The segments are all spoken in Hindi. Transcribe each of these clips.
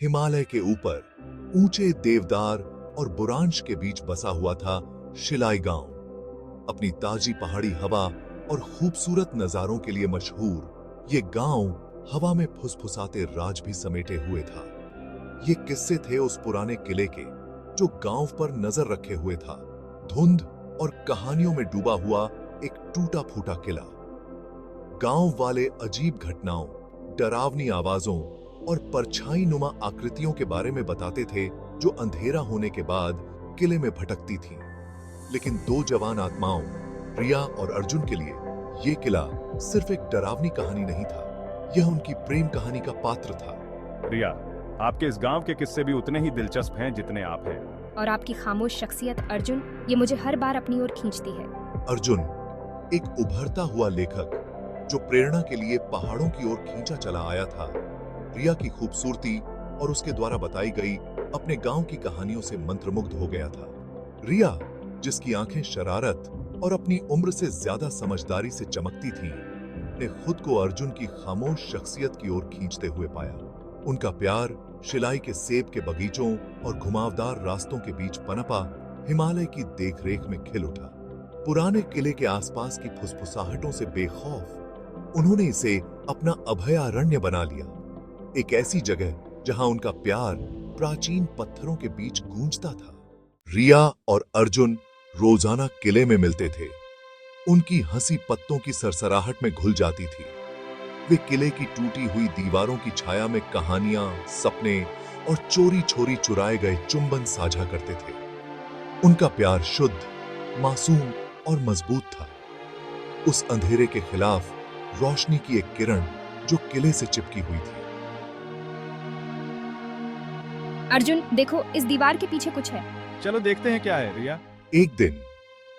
हिमालय के ऊपर ऊंचे देवदार और बुरांश के बीच बसा हुआ था शिलाई गांव। अपनी ताजी पहाड़ी हवा और खूबसूरत नजारों के लिए मशहूर ये गांव हवा में फुसफुसाते राज भी समेटे हुए था। ये किस्से थे उस पुराने किले के जो गांव पर नजर रखे हुए था। धुंध और कहानियों में डूबा हुआ एक टूटा फूटा किला। गांव वाले अजीब घटनाओं, डरावनी आवाजों और परछाई नुमा आकृतियों के बारे में बताते थे जो अंधेरा होने के बाद किले में भटकती थीं। लेकिन दो जवान आत्माओं, रिया और अर्जुन के लिए यह किला सिर्फ एक डरावनी कहानी नहीं था, यह उनकी प्रेम कहानी का पात्र था। रिया, आपके इस गांव के किस्से भी उतने ही दिलचस्प हैं जितने आप हैं। और आपकी खामोश शख्सियत अर्जुन, ये मुझे हर बार अपनी ओर खींचती है। अर्जुन एक उभरता हुआ लेखक जो प्रेरणा के लिए पहाड़ों की ओर खींचा चला आया था। रिया की खूबसूरती और उसके द्वारा बताई गई अपने गांव की कहानियों से मंत्रमुग्ध हो गया था। रिया, जिसकी आंखें शरारत और अपनी उम्र से ज्यादा समझदारी से चमकती थीं, ने खुद को अर्जुन की खामोश शख्सियत की ओर खींचते हुए पाया। उनका प्यार शिलाई के सेब के बगीचों और घुमावदार रास्तों के बीच पनपा हिमालय की देखरेख में खिल उठा। पुराने किले के आसपास की फुसफुसाहटों से बेखौफ उन्होंने इसे अपना अभयारण्य बना लिया, एक ऐसी जगह जहां उनका प्यार प्राचीन पत्थरों के बीच गूंजता था। रिया और अर्जुन रोजाना किले में मिलते थे। उनकी हंसी पत्तों की सरसराहट में घुल जाती थी। वे किले की टूटी हुई दीवारों की छाया में कहानियां, सपने और चोरी छोरी चुराए गए चुंबन साझा करते थे। उनका प्यार शुद्ध, मासूम और मजबूत था। उस अंधेरे के खिलाफ रोशनी की एक किरण जो किले से चिपकी हुई थी। अर्जुन, देखो, इस दीवार के पीछे कुछ है। चलो देखते हैं क्या है। रिया, एक दिन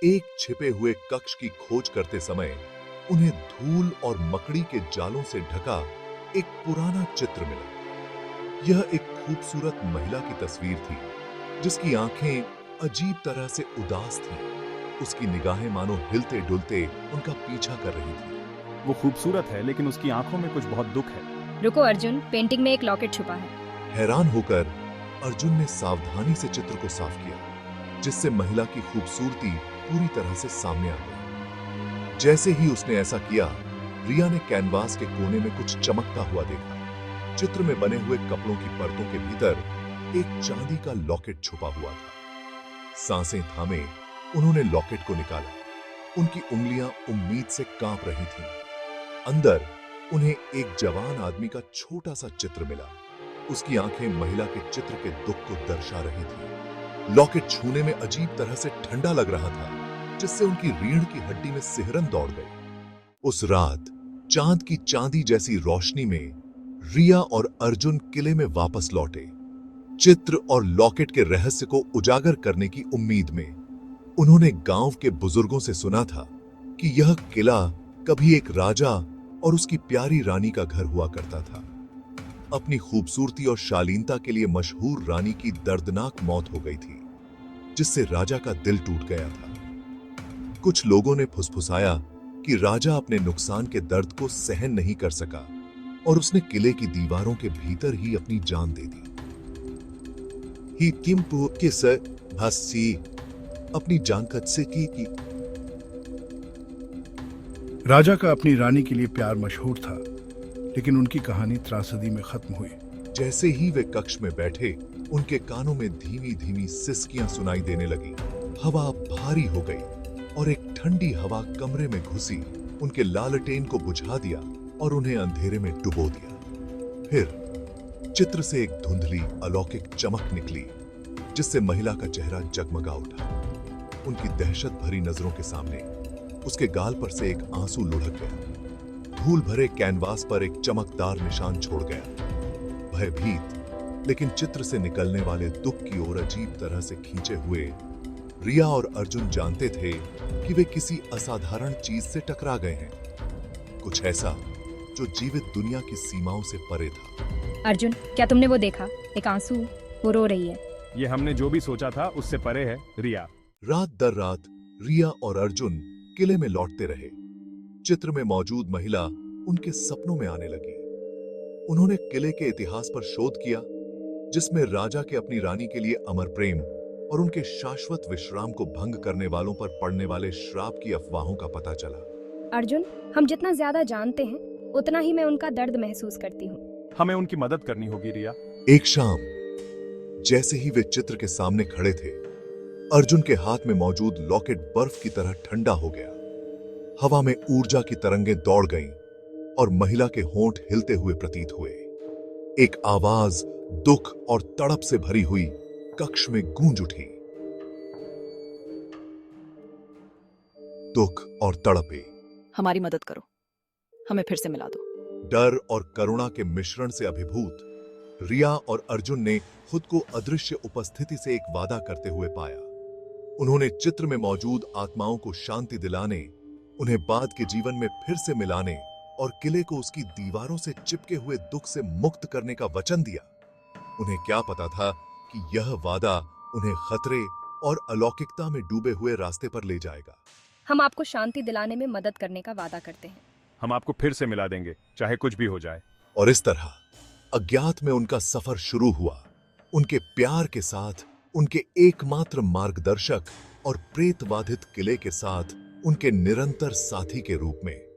एक छिपे हुए कक्ष की खोज करते समय उन्हें धूल और मकड़ी के जालों से ढका एक पुराना चित्र मिला। यह एक खूबसूरत महिला की तस्वीर थी जिसकी आंखें अजीब तरह से उदास थीं। उसकी निगाहें मानो हिलते डुलते उनका पीछा कर रही थी। वो खूबसूरत है लेकिन उसकी आंखों में कुछ बहुत दुख है। रुको अर्जुन, पेंटिंग में एक लॉकेट छुपा है। हैरान होकर अर्जुन ने सावधानी से चित्र को साफ किया, जिससे महिला की खूबसूरती पूरी तरह से सामने आ गई। जैसे ही उसने ऐसा किया, रिया ने कैनवास के कोने में कुछ चमकता हुआ देखा। चित्र में बने हुए कपड़ों की परतों के भीतर एक चांदी का लॉकेट छुपा हुआ था। सांसें थामे उन्होंने लॉकेट को निकाला। उनकी उंगलियां उम्मीद से कांप रही थीं। अंदर उन्हें एक जवान आदमी का छोटा सा चित्र मिला। उसकी आंखें महिला के चित्र के दुख को दर्शा रही थी। लॉकेट छूने में अजीब तरह से ठंडा लग रहा था, जिससे उनकी रीढ़ की हड्डी में सिहरन दौड़ गई। उस रात चांद की चांदी जैसी रोशनी में रिया और अर्जुन किले में वापस लौटे, चित्र और लॉकेट के रहस्य को उजागर करने की उम्मीद में। उन्होंने गांव के बुजुर्गों से सुना था कि यह किला कभी एक राजा और उसकी प्यारी रानी का घर हुआ करता था। अपनी खूबसूरती और शालीनता के लिए मशहूर रानी की दर्दनाक मौत हो गई थी, जिससे राजा का दिल टूट गया था। कुछ लोगों ने फुसफुसाया कि राजा अपने नुकसान के दर्द को सहन नहीं कर सका और उसने किले की दीवारों के भीतर ही अपनी जान दे दी। ही किंपु किस भासी अपनी जान से की। राजा का अपनी रानी के लिए प्यार मशहूर था, लेकिन उनकी कहानी त्रासदी में खत्म हुई। जैसे ही वे कक्ष में बैठे, उनके कानों में धीमी धीमी सिसकियां सुनाई देने लगी। हवा भारी हो गई और एक ठंडी हवा कमरे में घुसी, उनके लालटेन को बुझा दिया और उन्हें अंधेरे में डुबो दिया। फिर चित्र से एक धुंधली अलौकिक चमक निकली, जिससे महिला का चेहरा जगमगा उठा। उनकी दहशत भरी नजरों के सामने उसके गाल पर से एक आंसू लुढ़क गया। धूल भरे कैनवास पर एक चमकदार निशान छोड़ गया। भयभीत लेकिन चित्र से निकलने वाले दुख की ओर अजीब तरह से खींचे हुए रिया और अर्जुन जानते थे कि वे किसी असाधारण चीज से टकरा गए हैं, कुछ ऐसा जो जीवित दुनिया की सीमाओं से परे था। अर्जुन, क्या तुमने वो देखा? एक आंसू, वो रो रही है। ये हमने जो भी सोचा था उससे परे है। रिया, रात दर रात रिया और अर्जुन किले में लौटते रहे। चित्र में मौजूद महिला उनके सपनों में आने लगी। उन्होंने किले के इतिहास पर शोध किया, जिसमें राजा के अपनी रानी के लिए अमर प्रेम और उनके शाश्वत विश्राम को भंग करने वालों पर पड़ने वाले श्राप की अफवाहों का पता चला। अर्जुन, हम जितना ज्यादा जानते हैं उतना ही मैं उनका दर्द महसूस करती हूँ। हमें उनकी मदद करनी होगी रिया। एक शाम जैसे ही वे चित्र के सामने खड़े थे, अर्जुन के हाथ में मौजूद लॉकेट बर्फ की तरह ठंडा हो गया। हवा में ऊर्जा की तरंगें दौड़ गईं और महिला के होंठ हिलते हुए प्रतीत हुए। एक आवाज दुख और तड़प से भरी हुई कक्ष में गूंज उठी। दुख और तड़पे, हमारी मदद करो, हमें फिर से मिला दो। डर और करुणा के मिश्रण से अभिभूत रिया और अर्जुन ने खुद को अदृश्य उपस्थिति से एक वादा करते हुए पाया। उन्होंने चित्र में मौजूद आत्माओं को शांति दिलाने, उन्हें बाद के जीवन में फिर से मिलाने और किले को उसकी दीवारों से चिपके हुए दुख से मुक्त करने का वचन दिया। उन्हें क्या पता था कि यह वादा उन्हें खतरे और अलौकिकता में डूबे हुए रास्ते पर ले जाएगा। हम आपको शांति दिलाने में मदद करने का वादा करते हैं। हम आपको फिर से मिला देंगे, चाहे कुछ भी हो जाए। और इस तरह अज्ञात में उनका सफर शुरू हुआ, उनके प्यार के साथ, उनके एकमात्र मार्गदर्शक और प्रेतबाधित किले के साथ, उनके निरंतर साथी के रूप में।